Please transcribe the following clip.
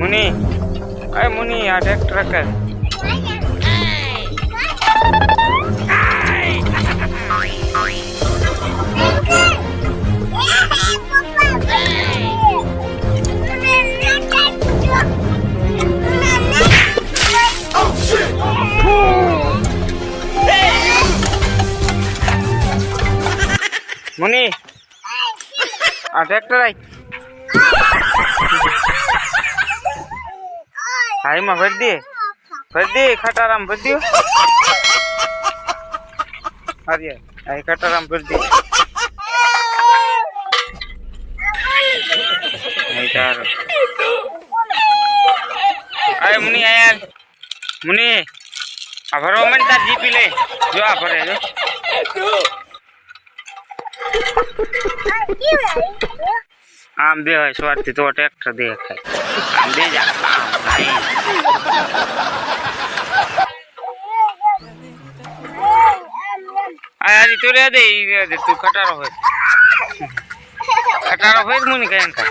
मुनी अरे मुनी आ ट्रैक्टर कर मुनी आ ट्रैक्टर आई हाई में भर दे खटाराम भर दियो अरे आई खटाराम भर दे अरे मुनी यार मुनी आ भरो मन तार जीपी ले जो आ भरे जो आम दे है स्वार्थी तो ट्रैक्टर दे खाई आम दे जा आम भाई अरे तू रे दे तू खटारो है मुनी कहीं का